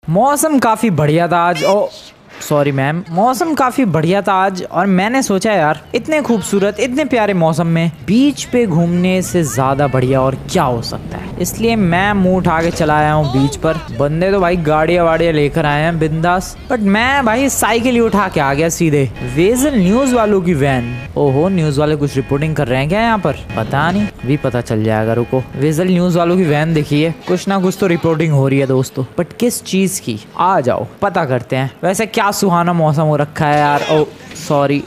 मौसम काफ़ी बढ़िया था आज। ओ सॉरी मैम, मौसम काफ़ी बढ़िया था आज और मैंने सोचा यार इतने खूबसूरत इतने प्यारे मौसम में बीच पे घूमने से ज़्यादा बढ़िया और क्या हो सकता है। इसलिए मैं मुंह उठा के चला आया हूँ बीच पर। बंदे तो भाई गाड़ियाँ वाड़ियाँ लेकर आए हैं बिंदास, बट मैं भाई साइकिल ही उठा के आ गया सीधे। वेजल न्यूज़ वालों की वैन। ओहो, न्यूज़ वाले कुछ रिपोर्टिंग कर रहे हैं क्या यहाँ पर? पता नहीं, भी पता चल जाएगा। रुको, वेजल न्यूज़ वालों की वैन देखिए, कुछ ना कुछ तो रिपोर्टिंग हो रही है दोस्तों, बट किस चीज़ की? आ जाओ पता करते हैं। वैसे क्या सुहाना मौसम हो रखा है यार। ओ सॉरी,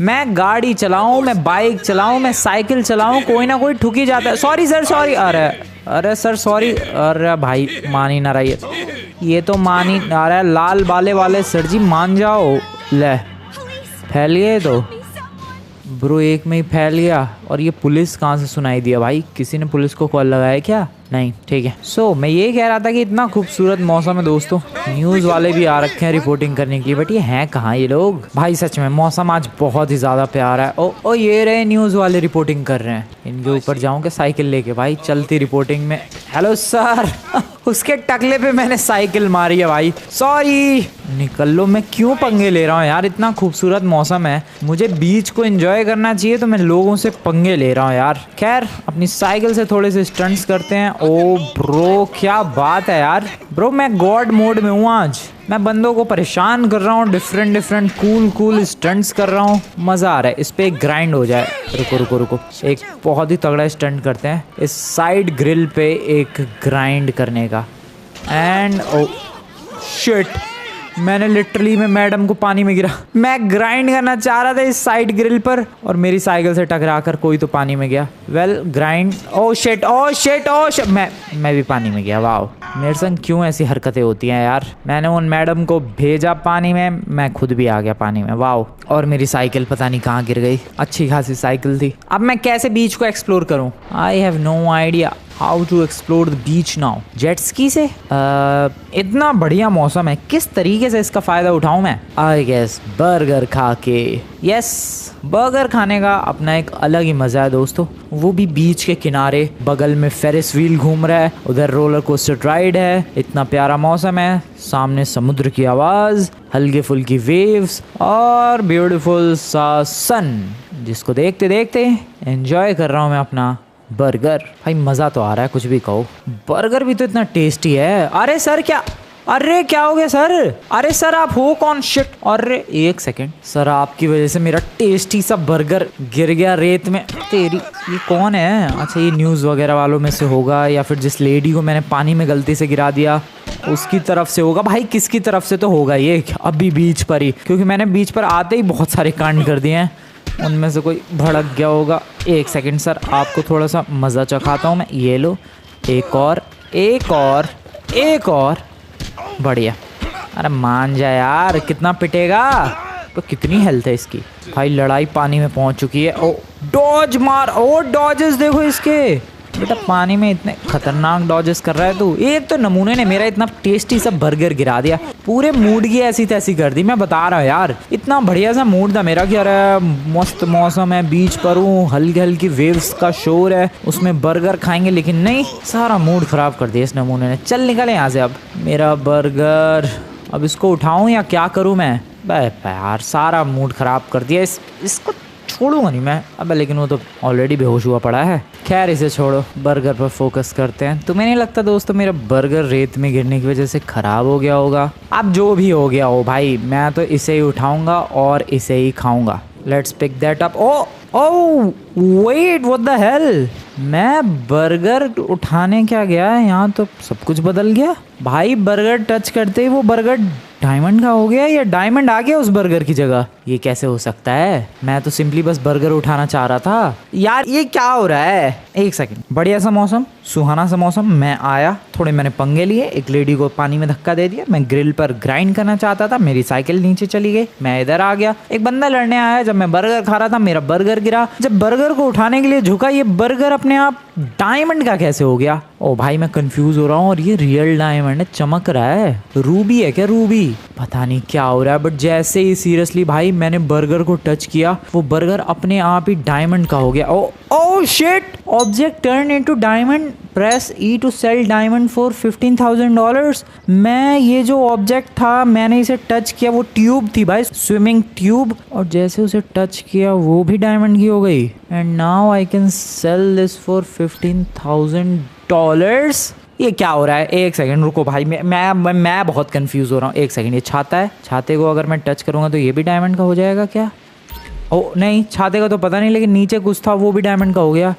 मैं गाड़ी चलाऊं, मैं बाइक चलाऊं, मैं साइकिल चलाऊं, कोई ना कोई ठुक ही जाता है। Sorry sir, sorry. अरे अरे सर सॉरी। अरे भाई मान ही ना रही है, ये तो मान ही आ रहा है। लाल बाले वाले सर जी मान जाओ। ले फैल गए तो ब्रो, एक में ही फैल गया। और ये पुलिस कहाँ से सुनाई दिया भाई? किसी ने पुलिस को कॉल लगाया क्या? नहीं, ठीक है। सो मैं ये कह रहा था कि इतना खूबसूरत मौसम है दोस्तों, न्यूज़ वाले भी आ रखे हैं रिपोर्टिंग करने के लिए, बट ये हैं कहाँ ये लोग? भाई सच में मौसम आज बहुत ही ज़्यादा प्यारा है। ओ ये रहे न्यूज़ वाले रिपोर्टिंग कर रहे हैं। इनके ऊपर जाऊँ क्या साइकिल लेके? भाई चलती रिपोर्टिंग में। Hello sir. उसके टकले पे मैंने साइकिल मारी है भाई, सॉरी। निकल लो, मैं क्यों पंगे ले रहा हूँ यार? इतना खूबसूरत मौसम है, मुझे बीच को एंजॉय करना चाहिए, तो मैं लोगों से पंगे ले रहा हूँ यार। खैर, अपनी साइकिल से थोड़े से स्टंट्स करते हैं। ओ ब्रो, क्या बात है यार। ब्रो मैं गॉड मोड में हूँ आज, मैं बंदों को परेशान कर रहा हूँ, डिफरेंट कूल स्टंट्स कर रहा हूँ। मज़ा आ रहा है। इस पे एक ग्राइंड हो जाए। रुको, एक बहुत ही तगड़ा स्टंट करते हैं इस साइड ग्रिल पे, एक ग्राइंड करने का। एंड ओ शिट, मैंने लिटरली मैं मैडम को पानी में गिरा। मैं ग्राइंड करना चाह रहा था इस साइड ग्रिल पर और मेरी साइकिल से टकरा कर कोई तो पानी में गया। Well grind. ओ शिट मैं भी पानी में गया। वाह, मेरे संग क्यों ऐसी हरकतें होती हैं यार? मैंने उन मैडम को भेजा पानी में, मैं खुद भी आ गया पानी में। वाह, और मेरी साइकिल पता नहीं कहाँ गिर गई। अच्छी खासी साइकिल थी। अब मैं कैसे बीच को एक्सप्लोर करूँ? I have no idea how to explore the beach now. Jet ski से? इतना बढ़िया मौसम है, किस तरीके से इसका फ़ायदा उठाऊं मैं? आई गेस बर्गर खा के। यस, बर्गर खाने का अपना एक अलग ही मज़ा है दोस्तों, वो भी बीच के किनारे। बगल में फेरिस व्हील घूम रहा है, उधर रोलर कोस्टर राइड है। इतना प्यारा मौसम है, सामने समुद्र की आवाज़, हल्के फुल्की वेव्स और ब्यूटीफुल सा सन, जिसको देखते देखते एंजॉय कर रहा हूँ मैं अपना बर्गर। भाई मज़ा तो आ रहा है, कुछ भी कहो। बर्गर भी तो इतना टेस्टी है। अरे सर क्या, अरे क्या हो गया सर? अरे सर आप हो कौन? शिट। अरे एक सेकंड सर, आपकी वजह से मेरा टेस्टी सा बर्गर गिर गया रेत में। तेरी, ये कौन है? अच्छा, ये न्यूज़ वगैरह वालों में से होगा, या फिर जिस लेडी को मैंने पानी में गलती से गिरा दिया उसकी तरफ से होगा। भाई किसकी तरफ से तो होगा ये, अभी बीच पर ही, क्योंकि मैंने बीच पर आते ही बहुत सारे कांड कर दिए हैं, उनमें से कोई भड़क गया होगा। एक सेकंड सर, आपको थोड़ा सा मज़ा चखाता हूँ मैं। ये लो, एक और बढ़िया। अरे मान जा यार, कितना पिटेगा? तो कितनी हेल्थ है इसकी? भाई लड़ाई पानी में पहुंच चुकी है। ओ डॉज मार, ओ डॉजेस देखो इसके। बेटा पानी में इतने खतरनाक डॉजेस कर रहा है तू। एक तो नमूने ने मेरा इतना टेस्टी सा बर्गर गिरा दिया, पूरे मूड की ऐसी तैसी कर दी। मैं बता रहा हूँ यार, इतना बढ़िया सा मूड था मेरा कि अरे मस्त मौसम है, बीच पर हूँ, हल्की हल्की वेव्स का शोर है, उसमें बर्गर खाएंगे, लेकिन नहीं, सारा मूड खराब कर दिया इस नमूने ने। चल निकले यहाँ से। अब मेरा बर्गर, अब इसको उठाऊँ या क्या करूँ मैं? यार सारा मूड खराब कर दिया, इसको छोड़ूंगा नहीं मैं। अब लेकिन वो तो ऑलरेडी बेहोश हुआ पड़ा है। खैर इसे छोड़ो, बर्गर पर फोकस करते हैं। तुम्हें नहीं लगता दोस्तों मेरा बर्गर रेत में गिरने की वजह से खराब हो गया होगा? अब जो भी हो गया हो भाई, मैं तो इसे ही उठाऊंगा और इसे ही खाऊंगा। Let's pick that up. Oh wait, what the hell? मैं बर्गर उठाने क्या गया, यहाँ तो सब कुछ बदल गया। भाई बर्गर टच करते ही वो बर्गर डायमंड का हो गया, या डायमंड आ गया उस बर्गर की जगह? ये कैसे हो सकता है? मैं तो सिंपली बस बर्गर उठाना चाह रहा था यार। ये क्या हो रहा है? एक सेकंड, बढ़िया सा मौसम, सुहाना सा मौसम। मैं आया, थोड़े मैंने पंगे लिए, एक लेडी को पानी में धक्का दे दिया। मैं ग्रिल पर ग्राइंड करना चाहता था, मेरी साइकिल नीचे चली गई, मैं इधर आ गया। एक बंदा लड़ने आया, जब मैं बर्गर खा रहा था मेरा बर्गर गिरा। जब बर्गर को उठाने के लिए झुका, ये बर्गर अपने आप डायमंड का कैसे हो गया? ओ भाई मैं कंफ्यूज हो रहा हूँ। और ये रियल डायमंड है, चमक रहा है। रूबी है क्या? रूबी पता नहीं क्या हो रहा है, बट जैसे ही सीरियसली भाई मैंने बर्गर को टच किया, वो बर्गर अपने आप ही डायमंड का हो गया। Oh shit, object turn into diamond, press E to sell diamond for $15,000। मैं ये जो ऑब्जेक्ट था मैंने इसे टच किया, वो ट्यूब थी भाई, स्विमिंग ट्यूब, और जैसे उसे टच किया वो भी डायमंड की हो गई। And now I can cell this for $15,000। ये क्या हो रहा है? एक सेकंड रुको भाई, मैं बहुत कंफ्यूज हो रहा हूँ। एक सेकंड, ये छाता है, छाते को अगर मैं टच करूँगा तो ये भी डायमंड का हो जाएगा क्या? ओ नहीं, छाते का तो पता नहीं, लेकिन नीचे कुछ था वो भी डायमंड का हो गया।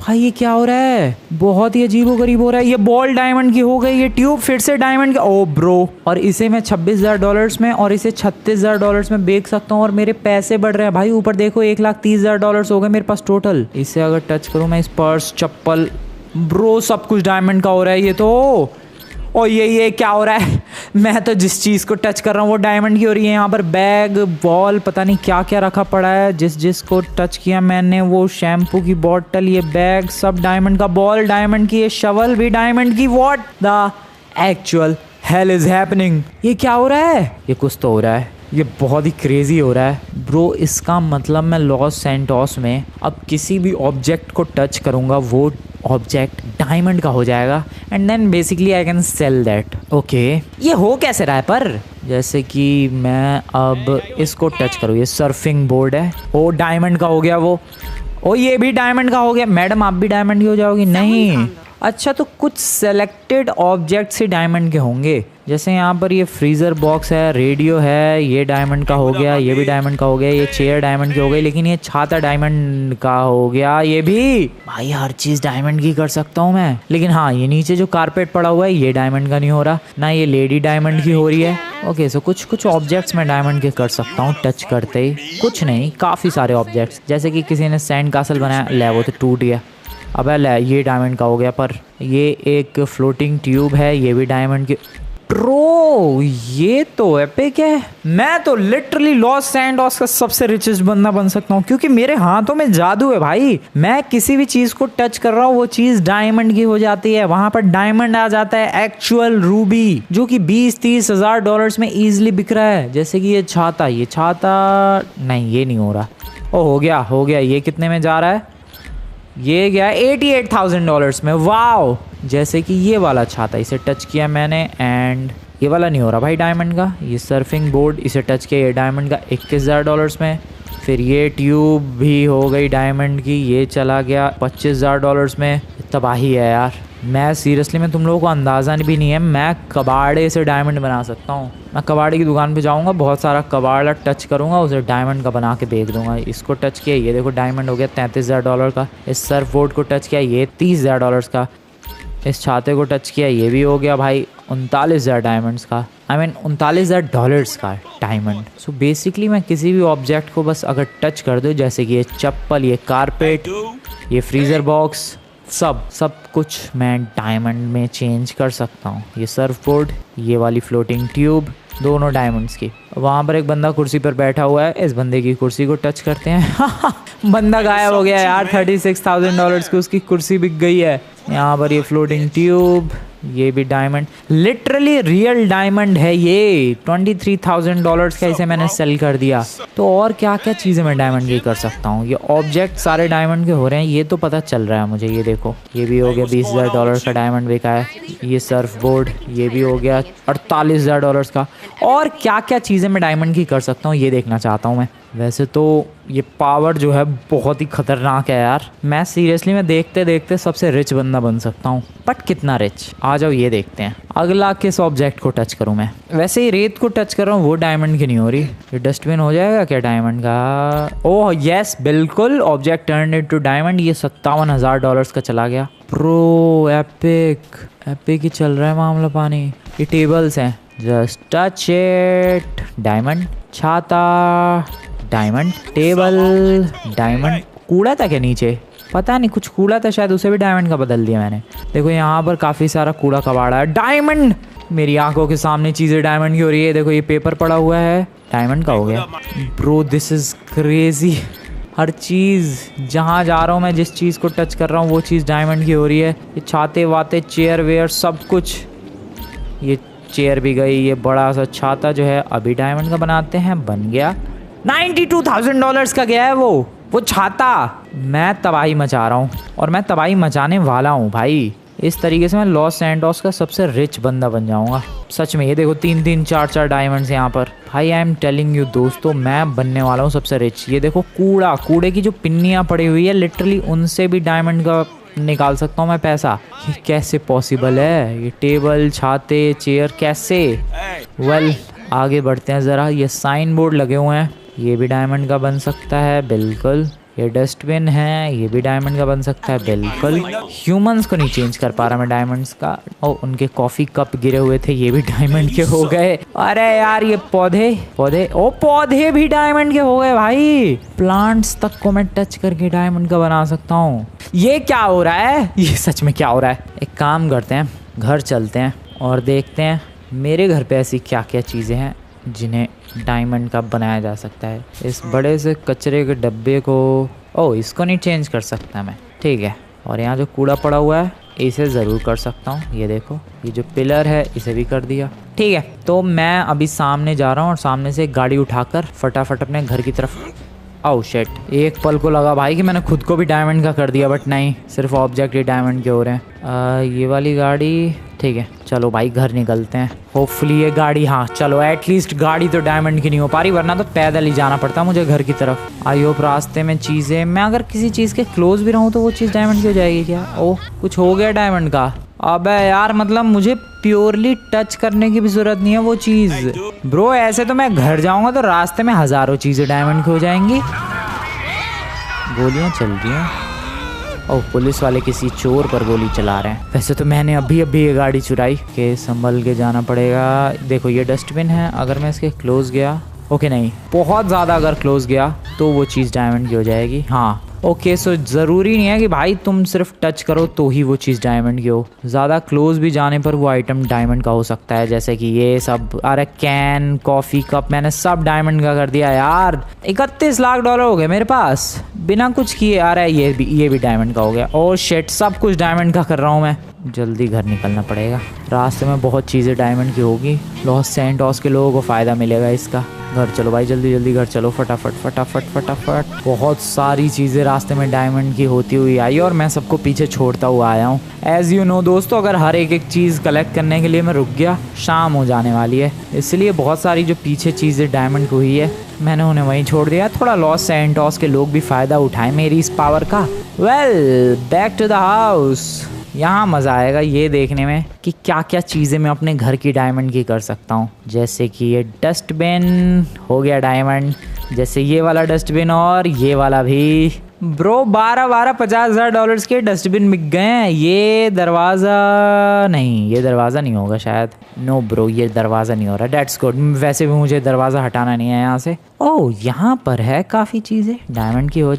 भाई ये क्या हो रहा है? बहुत ही अजीबोगरीब हो रहा है। ये बॉल डायमंड की हो गई, ये ट्यूब फिर से डायमंड का। ओ ब्रो, और इसे मैं $26,000 में और इसे $36,000 में बेच सकता हूँ और मेरे पैसे बढ़ रहे हैं भाई। ऊपर देखो, $1,30,000 हो गए मेरे पास टोटल। इसे अगर टच करूँ मैं, इस पर्स, चप्पल, ब्रो सब कुछ डायमंड का हो रहा है ये तो। और ये क्या हो रहा है? मैं तो जिस चीज़ को टच कर रहा हूँ वो डायमंड की हो रही है। यहाँ पर बैग, बॉल, पता नहीं क्या क्या रखा पड़ा है। जिसको टच किया मैंने, वो शैम्पू की बॉटल, ये बैग सब डायमंड का, बॉल डायमंड की, ये शवल भी डायमंड की। What the actual hell is happening? ये क्या हो रहा है? ये कुछ तो हो रहा है, ये बहुत ही क्रेजी हो रहा है ब्रो। इसका मतलब मैं लॉस सैंटोस में अब किसी भी ऑब्जेक्ट को टच करूँगा वो ऑब्जेक्ट डायमंड का हो जाएगा, and then basically I can sell that. Okay, ये हो कैसे रहा है? पर जैसे कि मैं अब इसको टच करूँ, ये सर्फिंग बोर्ड है, ओ डायमंड का हो गया वो। ओ ये भी डायमंड का हो गया। मैडम आप भी डायमंड की हो जाओगी? नहीं, अच्छा तो कुछ सेलेक्टेड ऑब्जेक्ट्स ही डायमंड के होंगे। जैसे यहाँ पर ये फ्रीज़र बॉक्स है, रेडियो है, ये डायमंड का हो गया, ये भी डायमंड का हो गया, ये चेयर डायमंड की हो गई, लेकिन ये छाता डायमंड का हो गया। ये भी भाई हर चीज़ डायमंड की कर सकता हूँ मैं। लेकिन हाँ, ये नीचे जो कारपेट पड़ा हुआ है ये डायमंड का नहीं हो रहा ना, ये लेडी डायमंड की हो रही है। ओके, सो कुछ ऑब्जेक्ट्स मैं डायमंड के कर सकता हूँ टच करते ही। कुछ नहीं, काफ़ी सारे ऑब्जेक्ट्स। जैसे कि किसी ने सैंड कासल बनाया, ले वो तो टूट गया। अब ये डायमंड का हो गया। पर ये एक फ्लोटिंग ट्यूब है, ये भी डायमंड की। ब्रो ये तो एपिक है। मैं तो लिटरली लॉस सैंटोस का सबसे रिचेस्ट बंदा बन सकता हूँ, क्योंकि मेरे हाथों में जादू है भाई। मैं किसी भी चीज को टच कर रहा हूँ वो चीज डायमंड की हो जाती है। वहां पर डायमंड आ जाता है, एक्चुअल रूबी, जो कि $20-30 हज़ार में इजिली बिक रहा है। जैसे कि ये छाता नहीं, ये नहीं हो रहा। ओ हो गया। ये कितने में जा रहा है? ये गया $88,000 में। वाओ, जैसे कि ये वाला छाता, इसे टच किया मैंने एंड ये वाला नहीं हो रहा भाई डायमंड का। ये सर्फिंग बोर्ड, इसे टच किया, ये डायमंड का $21,000 में। फिर ये ट्यूब भी हो गई डायमंड की, ये चला गया $25,000 में। तबाही है यार। मैं सीरियसली, मैं तुम लोगों को अंदाज़ा भी नहीं है, मैं कबाड़े से डायमंड बना सकता हूँ। मैं कबाड़े की दुकान पे जाऊँगा, बहुत सारा कबाड़ा टच करूँगा, उसे डायमंड का बना के बेच दूँगा। इसको टच किया, ये देखो डायमंड हो गया $33,000 का। इस सर्फ बोर्ड को टच किया, ये $30,000 का। इस छाते को टच किया, ये भी हो गया भाई 39,000 डायमंड्स का। $39,000 का डायमंड। सो बेसिकली मैं किसी भी ऑब्जेक्ट को बस अगर टच कर दूँ, जैसे कि ये चप्पल, ये कारपेट, ये फ्रीज़र बॉक्स, सब कुछ मैं डायमंड में चेंज कर सकता हूँ। ये सर्फ बोर्ड, ये वाली फ्लोटिंग ट्यूब, दोनों डायमंड्स की। वहाँ पर एक बंदा कुर्सी पर बैठा हुआ है, इस बंदे की कुर्सी को टच करते हैं। बंदा गायब हो गया यार। $36,000 की उसकी कुर्सी बिक गई है। यहाँ पर ये फ्लोटिंग ट्यूब, ये भी डायमंड, लिटरली रियल डायमंड है ये। $23,000 का इसे मैंने सेल कर दिया। तो और क्या क्या चीज़ें मैं डायमंड की कर सकता हूँ? ये ऑब्जेक्ट सारे डायमंड के हो रहे हैं, ये तो पता चल रहा है मुझे। ये देखो, ये भी हो गया $20,000 का डायमंड बिका है। ये सर्फ बोर्ड, ये भी हो गया $48,000 का। और क्या क्या चीज़ें मैं डायमंड की कर सकता हूँ ये देखना चाहता हूँ मैं। वैसे तो ये पावर जो है बहुत ही खतरनाक है यार। मैं सीरियसली, मैं देखते देखते सबसे रिच बंदा बन सकता हूँ। बट कितना रिच, आ जाओ ये देखते हैं। अगला किस ऑब्जेक्ट को टच करूँ मैं? वैसे ही रेत को टच कर रहा हूँ, वो डायमंड की नहीं हो रही। ये डस्टबिन हो जाएगा क्या डायमंड का? ओह यस, बिल्कुल, ऑब्जेक्ट टर्न इनटू डायमंड। ये $57,000 का चला गया। प्रो एपिक ही चल रहा है मामला पानी। ये टेबल्स हैं, जस्ट टच इट, डायमंड। छाता डायमंड, टेबल डायमंड। कूड़ा था क्या नीचे? पता नहीं, कुछ कूड़ा था शायद, उसे भी डायमंड का बदल दिया मैंने। देखो यहाँ पर काफ़ी सारा कूड़ा कबाड़ा है। डायमंड, मेरी आंखों के सामने चीज़ें डायमंड की हो रही है। देखो ये पेपर पड़ा हुआ है, डायमंड का हो गया। Bro this is crazy. हर चीज़, जहाँ जा रहा हूँ मैं, जिस चीज़ को टच कर रहा हूँ वो चीज़ डायमंड की हो रही है। ये छाते वाते, चेयर वेयर, सब कुछ। ये चेयर भी गई। ये बड़ा सा छाता जो है अभी डायमंड का बनाते हैं, बन गया। $92,000 का गया है वो। वो छाता। मैं तबाही मचा रहा हूँ और मैं तबाही मचाने वाला हूँ भाई। इस तरीके से मैं लॉस सैंटोस का सबसे रिच बंदा बन जाऊंगा सच में। ये देखो 3-3 4-4 डायमंड्स यहाँ पर भाई। आई एम टेलिंग यू दोस्तों, मैं बनने वाला हूँ सबसे रिच। ये देखो कूड़े की जो पिन्नियाँ पड़ी हुई है, लिटरली उनसे भी डायमंड का निकाल सकता हूँ मैं पैसा। ये कैसे पॉसिबल है? ये टेबल, छाते, चेयर कैसे? वेल आगे बढ़ते हैं ज़रा। ये साइन बोर्ड लगे हुए हैं, ये भी डायमंड का बन सकता है बिल्कुल। ये डस्टबिन है, ये भी डायमंड का बन सकता है बिल्कुल। ह्यूमंस को नहीं चेंज कर पा रहा मैं डायमंड्स का। ओ उनके कॉफ़ी कप गिरे हुए थे, ये भी डायमंड के हो गए। अरे यार ये पौधे पौधे भी डायमंड के हो गए भाई। प्लांट्स तक को मैं टच करके डायमंड का बना सकता हूँ। ये क्या हो रहा है? ये सच में क्या हो रहा है? एक काम करते हैं, घर चलते हैं और देखते हैं मेरे घर पे ऐसी क्या क्या चीज़ें हैं जिन्हें डायमंड का बनाया जा सकता है। इस बड़े से कचरे के डब्बे को इसको नहीं चेंज कर सकता मैं, ठीक है। और यहाँ जो कूड़ा पड़ा हुआ है इसे ज़रूर कर सकता हूँ। ये देखो ये जो पिलर है इसे भी कर दिया, ठीक है। तो मैं अभी सामने जा रहा हूँ और सामने से एक गाड़ी उठाकर फटाफट अपने घर की तरफ। ओह शिट, एक पल को लगा भाई कि मैंने खुद को भी डायमंड का कर दिया, बट नहीं, सिर्फ ऑब्जेक्ट ही डायमंड के हो रहे हैं। ये वाली गाड़ी ठीक है, चलो भाई घर निकलते हैं। होपफुली ये गाड़ी, हाँ चलो एटलीस्ट गाड़ी तो डायमंड की नहीं हो पा रही, वरना तो पैदल ही जाना पड़ता मुझे घर की तरफ। आई होप रास्ते में चीज़ें, मैं अगर किसी चीज़ के क्लोज भी रहूँ तो वो चीज़ डायमंड की हो जाएगी क्या? ओह कुछ हो गया डायमंड का। अबे यार मतलब मुझे प्योरली टच करने की भी जरूरत नहीं है वो चीज़। ब्रो ऐसे तो मैं घर जाऊंगा तो रास्ते में हज़ारों चीज़ें डायमंड की हो जाएंगी। गोलियां चल रही हैं। ओह पुलिस वाले किसी चोर पर गोली चला रहे हैं। वैसे तो मैंने अभी ये गाड़ी चुराई के, संभल के जाना पड़ेगा। देखो ये डस्टबिन है, अगर मैं इसके क्लोज गया, ओके नहीं बहुत ज़्यादा अगर क्लोज गया तो वो चीज़ डायमंड की हो जाएगी। हाँ ओके, सो ज़रूरी नहीं है कि भाई तुम सिर्फ टच करो तो ही वो चीज़ डायमंड की हो। ज़्यादा क्लोज भी जाने पर वो आइटम डायमंड का हो सकता है, जैसे कि ये सब। अरे कैन, कॉफ़ी कप, मैंने सब डायमंड का कर दिया यार। 31 लाख डॉलर हो गए मेरे पास बिना कुछ किए। आ रहा है ये भी डायमंड का हो गया। और शिट, सब कुछ डायमंड का कर रहा हूँ मैं। जल्दी घर निकलना पड़ेगा, रास्ते में बहुत चीज़ें डायमंड की होगी। लॉस सैंटोस के लोगों को फ़ायदा मिलेगा इसका। घर चलो भाई, जल्दी जल्दी घर चलो, फटाफट फटाफट फटाफट। बहुत सारी चीज़ें रास्ते में डायमंड की होती हुई आई और मैं सबको पीछे छोड़ता हुआ आया हूँ। एज़ यू नो दोस्तों, अगर हर एक चीज़ कलेक्ट करने के लिए मैं रुक गया, शाम हो जाने वाली है। इसलिए बहुत सारी जो पीछे चीज़ें डायमंड की हुई है मैंने उन्हें वहीं छोड़ दिया। थोड़ा लॉस सैंटोस के लोग भी फ़ायदा उठाएं मेरी इस पावर का। Well back to the house. यहाँ मज़ा आएगा ये देखने में कि क्या क्या चीज़ें मैं अपने घर की डायमंड की कर सकता हूँ। जैसे कि ये डस्टबिन हो गया डायमंड, जैसे ये वाला डस्टबिन और ये वाला भी। ब्रो 50,000 डॉलर्स के डस्टबिन बिक गए हैं। ये दरवाज़ा नहीं होगा शायद। नो ब्रो, ये दरवाज़ा नहीं हो रहा। That's good. वैसे भी मुझे दरवाज़ा हटाना नहीं है यहाँ से। ओह यहाँ पर है काफ़ी चीज़ें। डायमंड की हो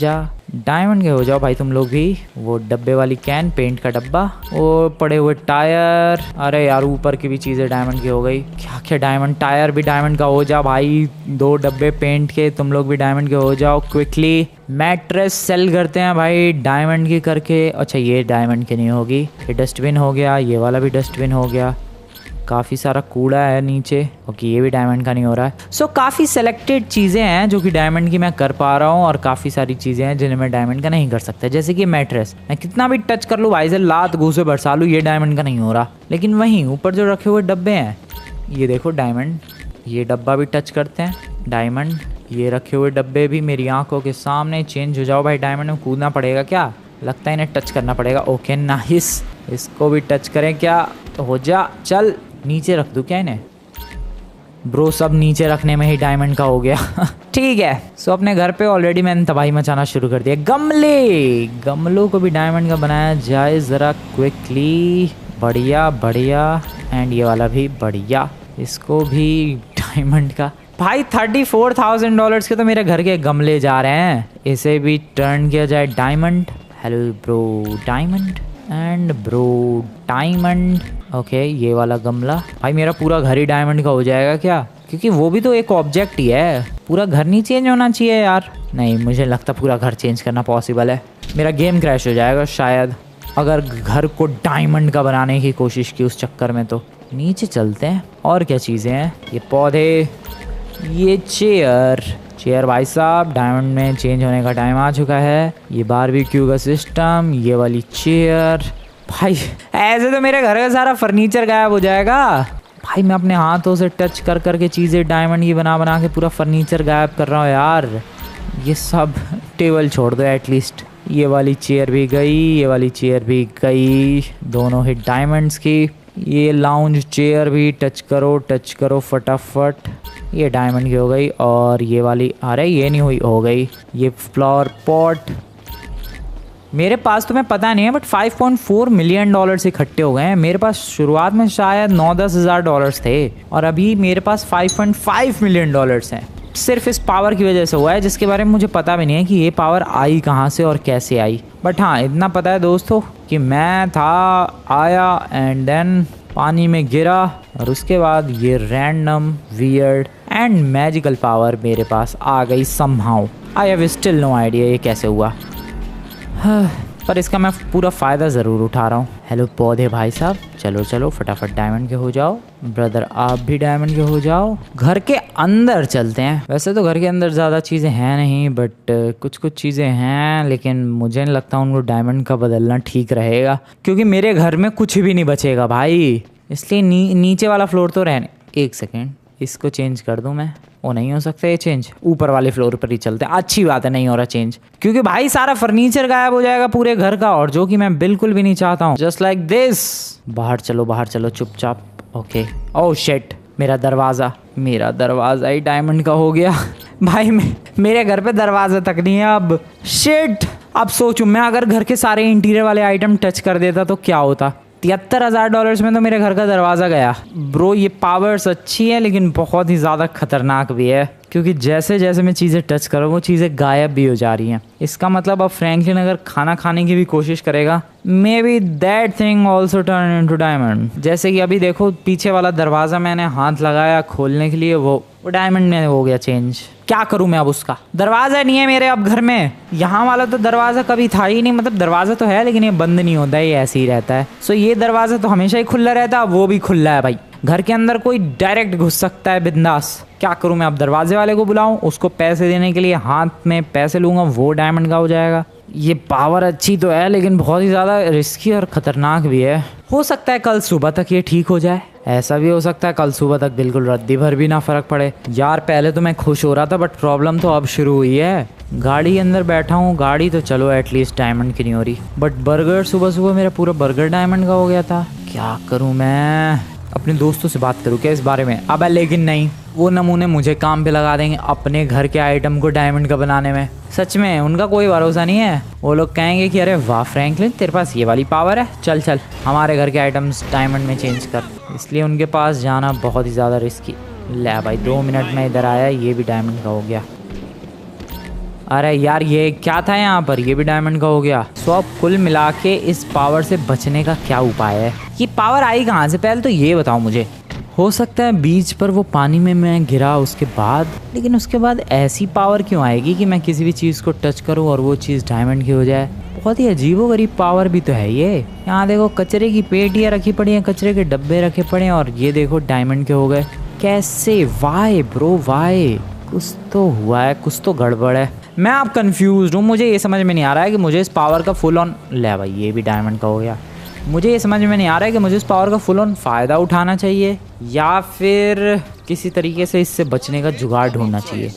जाओ भाई तुम लोग भी। वो डब्बे वाली कैन, पेंट का डब्बा, वो पड़े हुए टायर। अरे यार ऊपर की भी चीज़ें डायमंड की हो गई। क्या क्या डायमंड, टायर भी डायमंड का हो जाओ भाई। 2 डब्बे पेंट के, तुम लोग भी डायमंड के हो जाओ क्विकली। मैट्रेस सेल करते हैं भाई डायमंड की करके। अच्छा ये डायमंड की नहीं होगी। ये डस्टबिन हो गया, ये वाला भी डस्टबिन हो गया। काफ़ी सारा कूड़ा है नीचे, ओके ये भी डायमंड का नहीं हो रहा है। सो काफ़ी सेलेक्टेड चीज़ें हैं जो कि डायमंड की मैं कर पा रहा हूँ और काफ़ी सारी चीज़ें हैं जिन्हें मैं डायमंड का नहीं कर सकता। जैसे कि मैट्रेस, मैं कितना भी टच कर लूँ भाई से, लात घूसे बरसा लूँ, ये डायमंड का नहीं हो रहा। लेकिन वहीं ऊपर जो रखे हुए डब्बे हैं, ये देखो डायमंड। ये डब्बा भी टच करते हैं, डायमंड। ये रखे हुए डब्बे भी मेरी आंखों के सामने। चेंज हो जाओ भाई, डायमंड में कूदना पड़ेगा क्या? लगता है इन्हें टच करना पड़ेगा। ओके नाइस, इसको भी टच करें क्या? तो हो जा, चल नीचे रख दूं क्या इन्हें? ब्रो सब नीचे रखने में ही डायमंड का हो गया। ठीक है, सो अपने घर पे ऑलरेडी मैंने तबाही मचाना शुरू कर दिया। गमलों को भी डायमंड का बनाया जाए ज़रा क्विकली। बढ़िया बढ़िया। एंड ये वाला भी बढ़िया, इसको भी डायमंड का। भाई 34,000 डॉलर्स के तो मेरे घर के गमले जा रहे हैं। इसे भी टर्न किया जाए diamond. Hello bro, diamond and bro diamond. Okay ये वाला गमला। भाई मेरा पूरा घर ही डायमंड का हो जाएगा क्या? क्योंकि वो भी तो एक ऑब्जेक्ट ही है। पूरा घर नहीं चेंज होना चाहिए यार। नहीं, मुझे लगता पूरा घर चेंज करना पॉसिबल है। मेरा गेम क्रैश हो जाएगा शायद अगर घर को डायमंड का बनाने की कोशिश की उस चक्कर में। तो नीचे चलते हैं, और क्या चीज़ें हैं? ये पौधे, ये चेयर भाई साहब, डायमंड में चेंज होने का टाइम आ चुका है। ये बारबेक्यू का सिस्टम, ये वाली चेयर। भाई ऐसे तो मेरे घर का सारा फर्नीचर गायब हो जाएगा। भाई मैं अपने हाथों से टच कर करके चीज़ें डायमंड की बना बना के पूरा फर्नीचर गायब कर रहा हूँ यार। ये सब टेबल छोड़ दो एटलीस्ट। ये वाली चेयर भी गई, ये वाली चेयर भी गई, दोनों ही डायमंड्स की। ये लाउंज चेयर भी टच करो फटाफट। ये डायमंड की हो गई। और ये वाली, अरे ये नहीं हुई, हो गई। ये फ्लावर पॉट मेरे पास तुम्हें पता नहीं है बट $5.4 मिलियन इकट्ठे हो गए हैं। मेरे पास शुरुआत में शायद 9-10 हज़ार डॉलर्स थे और अभी मेरे पास $5.5 मिलियन हैं। सिर्फ इस पावर की वजह से हुआ है, जिसके बारे में मुझे पता भी नहीं है कि ये पावर आई कहाँ से और कैसे आई। बट हाँ, इतना पता है दोस्तों कि मैं आया एंड देन पानी में गिरा और उसके बाद ये random weird and magical power मेरे पास आ गई somehow. I have still no idea ये कैसे हुआ। पर इसका मैं पूरा फ़ायदा ज़रूर उठा रहा हूँ। हेलो पौधे भाई साहब, चलो चलो फटाफट डायमंड के हो जाओ। ब्रदर आप भी डायमंड के हो जाओ। घर के अंदर चलते हैं। वैसे तो घर के अंदर ज़्यादा चीज़ें हैं नहीं बट कुछ चीज़ें हैं, लेकिन मुझे नहीं लगता उनको डायमंड का बदलना ठीक रहेगा क्योंकि मेरे घर में कुछ भी नहीं बचेगा भाई। इसलिए नीचे वाला फ्लोर तो रहने। एक सेकेंड, इसको चेंज कर दूं मैं। वो नहीं हो सकता ये चेंज, ऊपर वाले फ्लोर पर ही चलते हैं। अच्छी बात है नहीं हो रहा चेंज, क्योंकि भाई सारा फर्नीचर गायब हो जाएगा पूरे घर का, और जो कि मैं बिल्कुल भी नहीं चाहता हूँ। Just like this. बाहर चलो चुपचाप। ओके। ओह शिट, मेरा दरवाज़ा ही डायमंड का हो गया। भाई मेरे घर पे दरवाज़ा तक नहीं है अब। शिट। अब सोचूं मैं अगर घर के सारे इंटीरियर वाले आइटम टच कर देता तो क्या होता। $73,000 में तो मेरे घर का दरवाज़ा गया। ब्रो ये पावर्स अच्छी है लेकिन बहुत ही ज़्यादा खतरनाक भी है, क्योंकि जैसे जैसे मैं चीज़ें टच कर रहा हूँ वो चीज़ें गायब भी हो जा रही हैं। इसका मतलब अब फ्रैंकलिन अगर खाना खाने की भी कोशिश करेगा, may be that thing also turn into diamond. जैसे कि अभी देखो पीछे वाला दरवाज़ा मैंने हाथ लगाया खोलने के लिए, वो डायमंड में हो गया चेंज। क्या करूं मैं अब उसका? दरवाज़ा नहीं है मेरे अब घर में। यहाँ वाला तो दरवाज़ा कभी था ही नहीं, मतलब दरवाज़ा तो है लेकिन ये बंद नहीं होता है, ये ऐसे ही रहता है। सो ये दरवाज़ा तो हमेशा ही खुला रहता है, वो भी खुला है भाई। घर के अंदर कोई डायरेक्ट घुस सकता है बिंदास। क्या करूं मैं अब? दरवाजे वाले को बुलाऊं, उसको पैसे देने के लिए हाथ में पैसे लूँगा, वो डायमंड का हो जाएगा। ये पावर अच्छी तो है लेकिन बहुत ही ज़्यादा रिस्की और ख़तरनाक भी है। हो सकता है कल सुबह तक ये ठीक हो जाए, ऐसा भी हो सकता है कल सुबह तक बिल्कुल रद्दी भर भी ना फ़र्क पड़े। यार पहले तो मैं खुश हो रहा था बट प्रॉब्लम तो अब शुरू हुई है। गाड़ी के अंदर बैठा हूँ, गाड़ी तो चलो एटलीस्ट डायमंड की नहीं हो रही, बट बर्गर सुबह सुबह मेरा पूरा बर्गर डायमंड का हो गया था। क्या करूँ मैं? अपने दोस्तों से बात करूँ क्या इस बारे में? अब लेकिन नहीं, वो नमूने मुझे काम पे लगा देंगे अपने घर के आइटम को डायमंड का बनाने में। सच में उनका कोई भरोसा नहीं है। वो लोग कहेंगे कि अरे वाह फ्रैंकलिन तेरे पास ये वाली पावर है, चल चल हमारे घर के आइटम्स डायमंड में चेंज कर। इसलिए उनके पास जाना बहुत ही ज़्यादा रिस्की। ले भाई 2 मिनट में इधर आया, ये भी डायमंड का हो गया। अरे यार ये क्या था यहाँ पर? ये भी डायमंड का हो गया। सो अब कुल मिला के इस पावर से बचने का क्या उपाय है? ये पावर आई कहाँ से पहले तो ये बताओ मुझे। हो सकता है बीच पर वो पानी में मैं गिरा उसके बाद, लेकिन उसके बाद ऐसी पावर क्यों आएगी कि मैं किसी भी चीज़ को टच करूँ और वो चीज़ डायमंड की हो जाए? बहुत ही अजीबोगरीब पावर भी तो है ये। यहाँ देखो कचरे की पेटियाँ रखी पड़ी हैं, कचरे के डब्बे रखे पड़े हैं, और ये देखो डायमंड के हो गए। कैसे? Why bro why? कुछ तो हुआ है, कुछ तो गड़बड़ है। मैं अब कंफ्यूज हूँ, मुझे ये समझ में नहीं आ रहा है कि मुझे इस पावर का फुल ऑन, ले भाई ये भी डायमंड का हो गया। मुझे ये समझ में नहीं आ रहा है कि मुझे इस पावर का फुल ऑन फ़ायदा उठाना चाहिए या फिर किसी तरीके से इससे बचने का जुगाड़ ढूंढना चाहिए,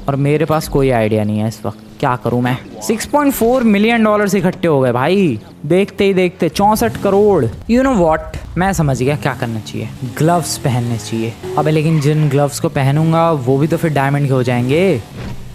और मेरे पास कोई आइडिया नहीं है इस वक्त। क्या करूं मैं? $6.4 मिलियन इकट्ठे हो गए भाई, देखते ही देखते 64 करोड़। यू नो व्हाट, मैं समझ गया क्या करना चाहिए। ग्लव्स पहनने चाहिए। अबे लेकिन जिन ग्लव्स को पहनूंगा वो भी तो फिर डायमंड के हो जाएंगे।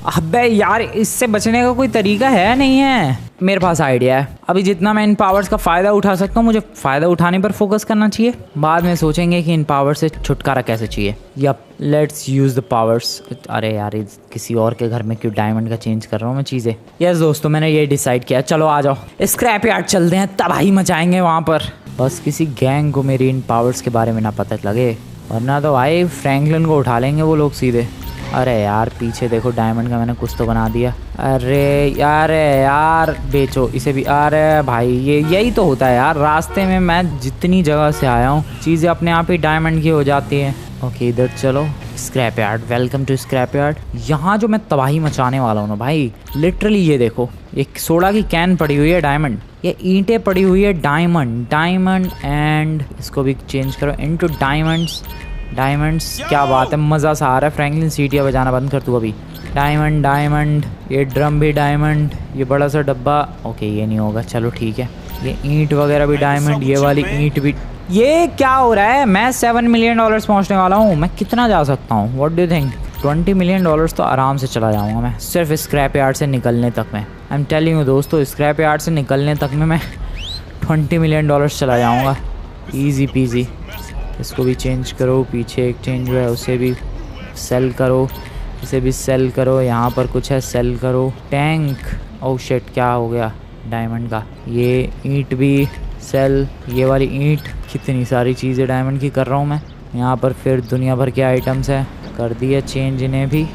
अबे यार इससे बचने का कोई तरीका है नहीं है? मेरे पास आइडिया है। अभी जितना मैं इन पावर्स का फ़ायदा उठा सकता हूँ, मुझे फ़ायदा उठाने पर फोकस करना चाहिए। बाद में सोचेंगे कि इन पावर से छुटकारा कैसे चाहिए। Yup, let's use the powers. अरे यार किसी और के घर में क्यों डायमंड का चेंज कर रहा हूँ मैं चीज़ें। यस दोस्तों, मैंने ये डिसाइड किया। चलो आ जाओ स्क्रैप यार्ड चलते हैं, तबाही मचाएंगे वहाँ पर। बस किसी गैंग को मेरी इन पावर्स के बारे में ना पता लगे, वरना तो भाई फ्रैंकलिन को उठा लेंगे वो लोग सीधे। अरे यार पीछे देखो डायमंड का मैंने कुछ तो बना दिया। अरे यार बेचो इसे भी। अरे भाई ये यही तो होता है यार, रास्ते में मैं जितनी जगह से आया हूँ चीज़ें अपने आप ही डायमंड की हो जाती हैं। ओके इधर चलो, scrap yard, welcome to scrap yard. यहाँ जो मैं तबाही मचाने वाला हूँ ना भाई, लिटरली ये देखो, एक सोडा की कैन पड़ी हुई है डायमंड, ये ईंटें पड़ी हुई है डायमंड एंड इसको भी चेंज करो इनटू डायमंड्स। क्या बात है, मज़ा सा आ रहा है। फ्रैंकलिन सीटियाँ बजाना बंद कर तू अभी। डायमंड, ये ड्रम भी डायमंड, ये बड़ा सा डब्बा, ओके ये नहीं होगा, चलो ठीक है। ये ईंट वगैरह भी डायमंड, ये वाली ईंट भी। ये क्या हो रहा है? मैं $7 मिलियन पहुंचने वाला हूँ। मैं कितना जा सकता हूँ? What do you think? $20 million तो आराम से चला जाऊँगा मैं, सिर्फ स्क्रैप यार्ड से निकलने तक में। आई एम टेलिंग यू दोस्तों, स्क्रैप यार्ड से निकलने तक में मैं $20 मिलियन चला जाऊँगा, ईजी पीजी। इसको भी चेंज करो, पीछे एक चेंज हुआ है उसे भी सेल करो, इसे भी सेल करो, यहाँ पर कुछ है सेल करो। टैंक, ओह शिट क्या हो गया डायमंड का। ये ईंट भी सेल, ये वाली ईंट, कितनी सारी चीज़ें डायमंड की कर रहा हूँ मैं। यहाँ पर फिर दुनिया भर के आइटम्स है, कर दिए चेंज इन्हें भी।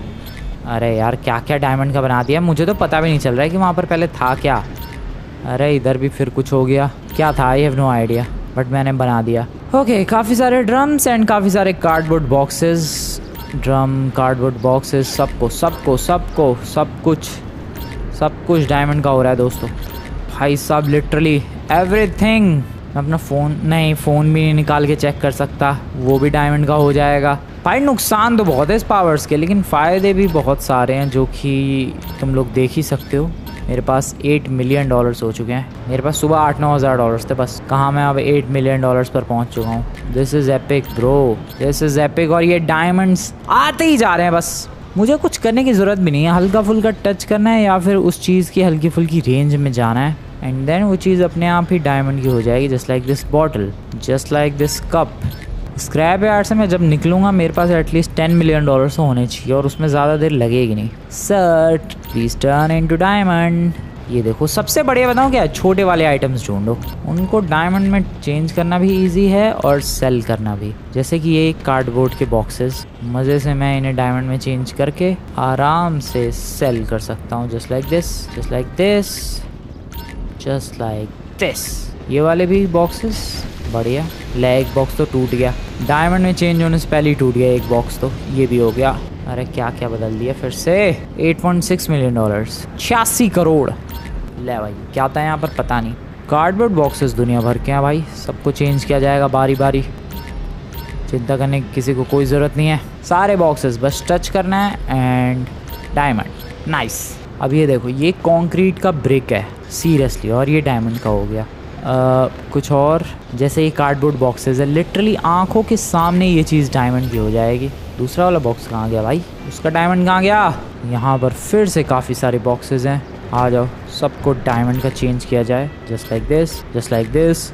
अरे यार क्या क्या डायमंड का बना दिया, मुझे तो पता भी नहीं चल रहा है कि वहाँ पर पहले था क्या। अरे इधर भी फिर कुछ हो गया, क्या था I have no idea, but मैंने बना दिया। ओके काफ़ी सारे ड्रम्स एंड काफ़ी सारे cardboard boxes, drum cardboard boxes, सब कुछ डायमंड का हो रहा है दोस्तों। भाई साहब लिटरली एवरीथिंग। मैं अपना फ़ोन भी नहीं निकाल के चेक कर सकता, वो भी डायमंड का हो जाएगा। भाई नुकसान तो बहुत है इस पावर्स के, लेकिन फ़ायदे भी बहुत सारे हैं जो कि तुम लोग देख ही सकते हो। मेरे पास $8 मिलियन हो चुके हैं। मेरे पास सुबह $8-9 हज़ार थे बस, कहाँ मैं अब $8 मिलियन पर पहुँच चुका हूँ। This is epic bro, this is epic. और ये डायमंड्स आते ही जा रहे हैं बस, मुझे कुछ करने की ज़रूरत भी नहीं है। हल्का फुल्का टच करना है या फिर उस चीज़ की हल्की फुल्की रेंज में जाना है एंड देन वो चीज़ अपने आप ही डायमंड की हो जाएगी। Just like this bottle, just like this cup. Scrap yard से मैं जब निकलूँगा मेरे पास एटलीस्ट $10 मिलियन तो होने चाहिए और उसमें ज़्यादा देर लगेगी नहीं। Shirt please turn into diamond. ये देखो सबसे बढ़िया बताऊँ क्या, छोटे वाले आइटम्स ढूंढो, उनको डायमंड में चेंज करना भी इजी है और सेल करना भी। जैसे कि ये कार्डबोर्ड के बॉक्सेस, मज़े से मैं इन्हें डायमंड में चेंज करके आराम से सेल कर सकता हूँ। Just like this, just like this, just like this. ये वाले भी बॉक्सेस बढ़िया। ले एक बॉक्स तो टूट गया, डायमंड में चेंज होने से पहले ही टूट गया एक बॉक्स, तो ये भी हो गया। अरे क्या क्या बदल दिया फिर से। $8.6 मिलियन, 86 करोड़। ले भाई क्या होता है यहाँ पर पता नहीं। कार्डबोर्ड बॉक्सेस दुनिया भर के हैं भाई, सबको चेंज किया जाएगा बारी बारी, चिंता करने की किसी को कोई ज़रूरत नहीं है। सारे बॉक्सेस बस टच करना है एंड डायमंड, नाइस। अब ये देखो ये कंक्रीट का ब्रिक है सीरियसली, और ये डायमंड का हो गया। कुछ और जैसे ये कार्डबोर्ड बॉक्सेस है, लिटरली आंखों के सामने ये चीज़ डायमंड की हो जाएगी। दूसरा वाला बॉक्स कहाँ गया भाई, उसका डायमंड कहाँ गया। यहाँ पर फिर से काफ़ी सारे बॉक्सेस हैं, आ जाओ सबको डायमंड का चेंज किया जाए। Just like this, just like this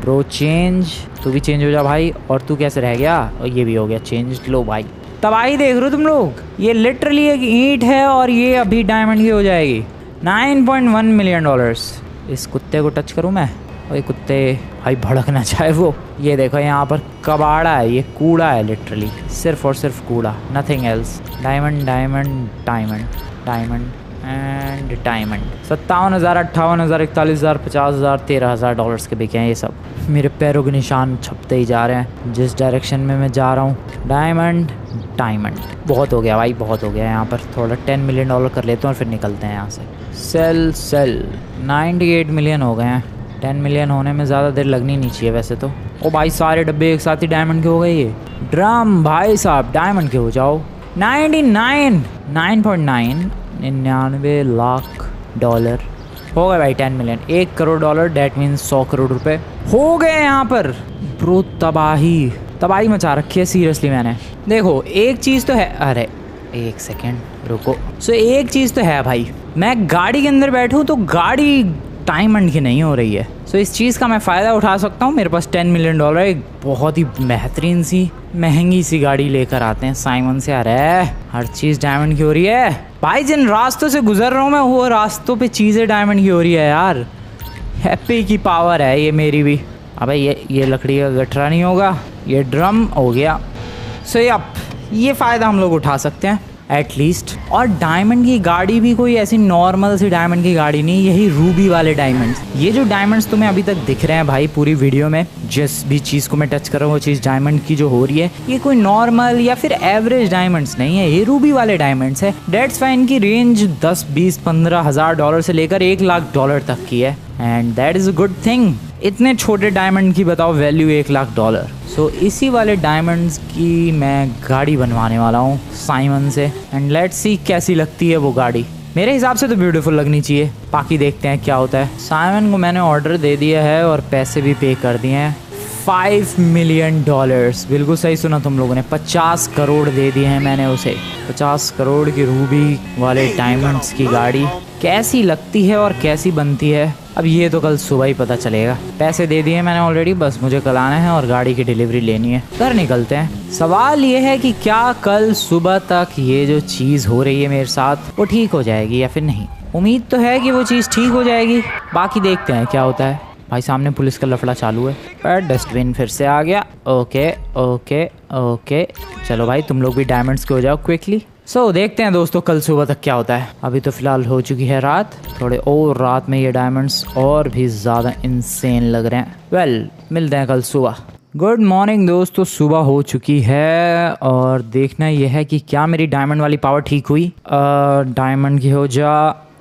bro, change. तू भी चेंज हो जा भाई। और तू कैसे रह गया, और ये भी हो गया चेंज। लो भाई तबाही देख रहे हो तुम लोग, ये लिटरली एक ईंट है और ये अभी डायमंड की हो जाएगी। $9.1 मिलियन। इस कुत्ते को टच करूँ मैं, और ये कुत्ते भाई भड़कना चाहे वो। ये देखो यहाँ पर कबाड़ा है, ये कूड़ा है लिटरली, सिर्फ और सिर्फ कूड़ा, nothing else. Diamond diamond diamond diamond and diamond. 57,000, 58,000, 41,000, 50,000, $13,000 के बिके हैं ये सब। मेरे पैरों के निशान छपते ही जा रहे हैं जिस डायरेक्शन में मैं जा रहा हूँ। डायमंड डायमंड, बहुत हो गया भाई, बहुत हो गया। यहाँ पर थोड़ा $10 मिलियन कर लेते हैं और फिर निकलते हैं यहाँ से। सेल सेल 98 मिलियन हो गए हैं। 10 मिलियन होने में ज़्यादा देर लगनी नहीं चाहिए वैसे तो। ओ भाई सारे डब्बे एक साथ ही डायमंड के हो गए। ये ड्रम भाई साहब डायमंड के हो जाओ। 99 लाख डॉलर हो गए भाई। 10 million, $1 crore, that means 100 crore रुपए हो गए यहाँ पर। ब्रो तबाही मचा रखी है सीरियसली मैंने। देखो एक चीज़ तो है, अरे एक सेकेंड रुको। एक चीज़ तो है भाई, मैं गाड़ी के अंदर बैठूँ तो गाड़ी डायमंड की नहीं हो रही है। इस चीज़ का मैं फ़ायदा उठा सकता हूँ। मेरे पास $10 मिलियन, एक बहुत ही बेहतरीन सी महंगी सी गाड़ी लेकर आते हैं साइमन से। अरे हर चीज़ डायमंड की हो रही है भाई। जिन रास्तों से गुजर रहा हूँ मैं, वो रास्तों पे चीज़ें डायमंड की हो रही है यार। हैप्पी की पावर है ये मेरी भी। अबे ये लकड़ी का गठरा नहीं होगा, ये ड्रम हो गया। यप ये फ़ायदा हम लोग उठा सकते हैं। एटलीस्ट। और डायमंड की गाड़ी भी कोई ऐसी नॉर्मल सी डायमंड की गाड़ी नहीं, यही रूबी वाले डायमंड्स। ये जो डायमंड्स तुम्हें अभी तक दिख रहे हैं भाई पूरी वीडियो में, जिस भी चीज़ को मैं टच कर रहा हूँ वो चीज़ डायमंड की जो हो रही है, ये कोई नॉर्मल या फिर एवरेज डायमंड्स नहीं है, ये रूबी वाले डायमंड्स है। डेट्स फाइन की रेंज 10, 20, 15 हज़ार डॉलर से लेकर 1 लाख डॉलर तक की है, and that is a good thing. इतने छोटे डायमंड की बताओ वैल्यू 1 लाख डॉलर। सो इसी वाले डायमंड्स की मैं गाड़ी बनवाने वाला हूँ साइमन से, एंड लेट्स सी कैसी लगती है वो गाड़ी। मेरे हिसाब से तो ब्यूटीफुल लगनी चाहिए, बाकी देखते हैं क्या होता है। साइमन को मैंने ऑर्डर दे दिया है और पैसे भी पे कर दिए हैं, $5 मिलियन। बिल्कुल सही सुना तुम लोगों ने, 50 करोड़ दे दिए हैं मैंने उसे। 50 करोड़ की रूबी वाले डायमंड्स की गाड़ी कैसी लगती है और कैसी बनती है अब ये तो कल सुबह ही पता चलेगा। पैसे दे दिए मैंने ऑलरेडी, बस मुझे कल आना है और गाड़ी की डिलीवरी लेनी है। घर निकलते हैं। सवाल ये है कि क्या कल सुबह तक ये जो चीज़ हो रही है मेरे साथ वो ठीक हो जाएगी या फिर नहीं। उम्मीद तो है कि वो चीज़ ठीक हो जाएगी, बाकी देखते हैं क्या होता है। भाई सामने पुलिस का लफड़ा चालू है, पर डस्टबिन फिर से आ गया। ओके ओके ओके, चलो भाई तुम लोग भी डायमंड्स के हो जाओ क्विकली। सो देखते हैं दोस्तों कल सुबह तक क्या होता है। अभी तो फिलहाल हो चुकी है रात, थोड़े और रात में ये डायमंड्स और भी ज़्यादा इंसेन लग रहे हैं। वेल, मिलते हैं कल सुबह। गुड मॉर्निंग दोस्तों, सुबह हो चुकी है और देखना यह है कि क्या मेरी डायमंड वाली पावर ठीक हुई। डायमंड की हो जा।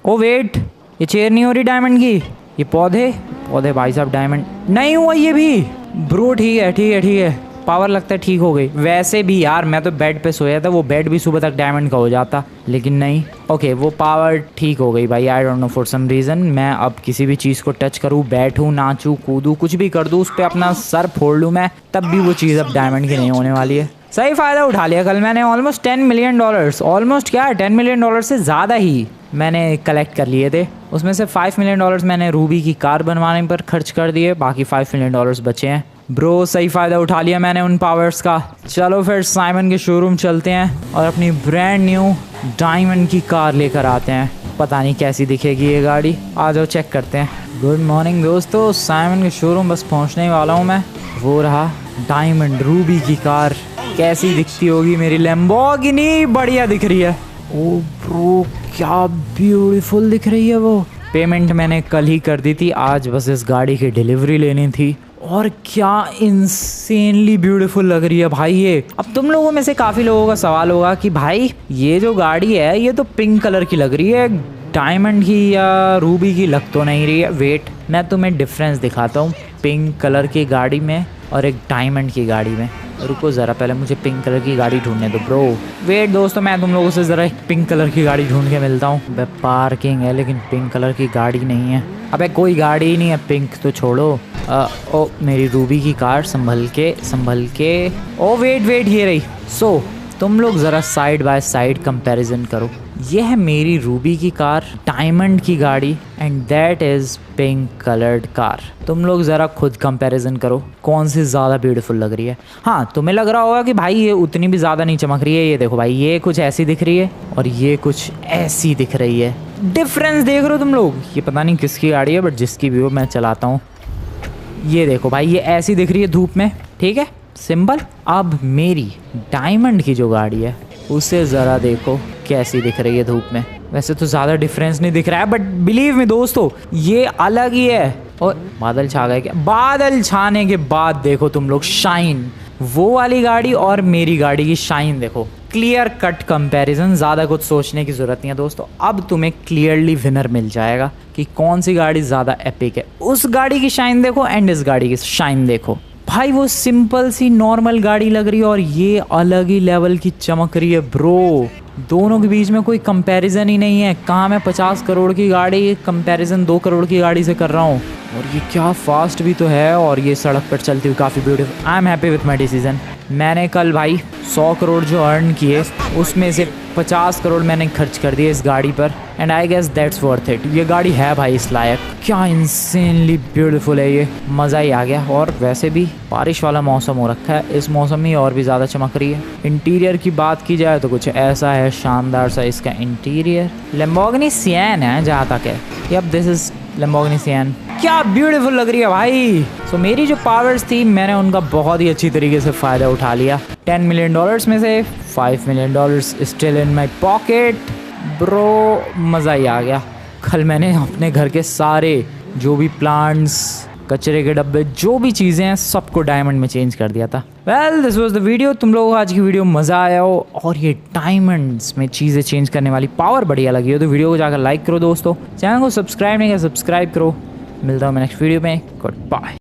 ओ वेट, ये चेयर नहीं हो रही डायमंड की, ये पौधे भाई साहब डायमंड नहीं हुआ ये भी। ब्रो ठीक है, पावर लगता है ठीक हो गई। वैसे भी यार मैं तो बेड पे सोया था, वो बेड भी सुबह तक डायमंड का हो जाता, लेकिन नहीं। ओके, वो पावर ठीक हो गई भाई, I don't know for some reason. मैं अब किसी भी चीज़ को टच करूँ, बैठूँ, नाचूँ, कूदूँ, कुछ भी कर दूँ, उस पर अपना सर फोड़ लूँ मैं, तब भी वो चीज़ अब डायमंड की नहीं होने वाली है। सही फ़ायदा उठा लिया कल मैंने। ऑलमोस्ट $10 मिलियन, ऑलमोस्ट क्या $10 मिलियन से ज़्यादा ही मैंने कलेक्ट कर लिए थे। उसमें से $5 मिलियन मैंने रूबी की कार बनवाने पर खर्च कर दिए, बाकी $5 मिलियन बचे हैं। ब्रो सही फ़ायदा उठा लिया मैंने उन पावर्स का। चलो फिर साइमन के शोरूम चलते हैं और अपनी ब्रांड न्यू डायमंड की कार लेकर आते हैं। पता नहीं कैसी दिखेगी ये गाड़ी, आ जाओ चेक करते हैं। गुड मॉर्निंग दोस्तों, साइमन के शोरूम बस पहुंचने ही वाला हूँ मैं। वो रहा डायमंड रूबी की कार। कैसी दिखती होगी मेरी लैम्बोर्गिनी, बढ़िया दिख रही है। ओ ब्रो क्या ब्यूटीफुल दिख रही है वो। पेमेंट मैंने कल ही कर दी थी, आज बस इस गाड़ी की डिलीवरी लेनी थी। और क्या इंसेनली ब्यूटीफुल लग रही है भाई ये। अब तुम लोगों में से काफ़ी लोगों का सवाल होगा कि भाई ये जो गाड़ी है ये तो पिंक कलर की लग रही है, डायमंड की या रूबी की लग तो नहीं रही है। वेट, मैं तुम्हें डिफरेंस दिखाता हूँ पिंक कलर की गाड़ी में और एक डायमंड की गाड़ी में। रुको ज़रा, पहले मुझे पिंक कलर की गाड़ी ढूंढने दो ब्रो। वेट दोस्तों, मैं तुम लोगों से ज़रा एक पिंक कलर की गाड़ी ढूंढ के मिलता हूँ। पार्किंग है लेकिन पिंक कलर की गाड़ी नहीं है। अबे कोई गाड़ी ही नहीं है, पिंक तो छोड़ो। ओ मेरी रूबी की कार, संभल के। ओ वेट, ये रही। सो तुम लोग ज़रा साइड बाय साइड कंपैरिजन करो। ये है मेरी रूबी की कार, डायमंड की गाड़ी, and that is pink coloured car. तुम लोग ज़रा खुद कंपैरिजन करो कौन सी ज़्यादा ब्यूटीफुल लग रही है। हाँ, तुम्हें लग रहा होगा कि भाई ये उतनी भी ज़्यादा नहीं चमक रही है। ये देखो भाई, ये कुछ ऐसी दिख रही है और ये कुछ ऐसी दिख रही है। डिफरेंस देख रहे हो तुम लोग। ये पता नहीं किसकी गाड़ी है, बट जिसकी भी हो मैं चलाता हूँ। ये देखो भाई, ये ऐसी दिख रही है धूप में, ठीक है, सिंपल। अब मेरी डायमंड की जो गाड़ी है उसे ज़रा देखो कैसी दिख रही है धूप में। वैसे तो ज़्यादा डिफरेंस नहीं दिख रहा है, बट बिलीव मी दोस्तों ये अलग ही है। और बादल छा गए क्या? बादल छाने के बाद देखो तुम लोग शाइन, वो वाली गाड़ी और मेरी गाड़ी की शाइन देखो। क्लियर कट कंपैरिजन, ज़्यादा कुछ सोचने की ज़रूरत नहीं है दोस्तों। अब तुम्हें क्लियरली विनर मिल जाएगा कि कौन सी गाड़ी ज़्यादा एपिक है। उस गाड़ी की शाइन देखो एंड इस गाड़ी की शाइन देखो। भाई वो सिंपल सी नॉर्मल गाड़ी लग रही है और ये अलग ही लेवल की चमक रही है ब्रो। दोनों के बीच में कोई कंपैरिजन ही नहीं है। कहाँ मैं 50 करोड़ की गाड़ी कंपैरिजन 2 करोड़ की गाड़ी से कर रहा हूँ। और ये क्या फास्ट भी तो है और ये सड़क पर चलती हुई काफ़ी beautiful. I am happy with my decision. मैंने कल भाई 100 करोड़ जो अर्न किए उसमें से 50 करोड़ मैंने खर्च कर दिए इस गाड़ी पर, and I guess that's worth it. ये गाड़ी है भाई इस लायक। क्या इंसेनली ब्यूटीफुल है ये, मज़ा ही आ गया। और वैसे भी बारिश वाला मौसम हो रखा है, इस मौसम में और भी ज़्यादा चमक रही है। इंटीरियर की बात की जाए तो कुछ ऐसा है, शानदार सा इसका इंटीरियर। लैम्बोर्गिनी सियन है जहाँ तक है। Yup, this is Lamborghini Sian. क्या ब्यूटीफुल लग रही है भाई। सो मेरी जो पावर्स थी मैंने उनका बहुत ही अच्छी तरीके से फ़ायदा उठा लिया। $10 मिलियन में से $5 million still in my pocket bro. मज़ा ही आ गया। कल मैंने अपने घर के सारे जो भी प्लांट्स, कचरे के डब्बे, जो भी चीज़ें हैं सबको डायमंड में चेंज कर दिया था। Well this was the video. तुम लोगों को आज की वीडियो मज़ा आया हो और ये डायमंड्स में चीज़ें चेंज करने वाली पावर बढ़िया लगी हो तो वीडियो को जाकर लाइक करो दोस्तों। चैनल को सब्सक्राइब नहीं किया सब्सक्राइब करो। मिलता हूँ मैं नेक्स्ट वीडियो में। Good bye.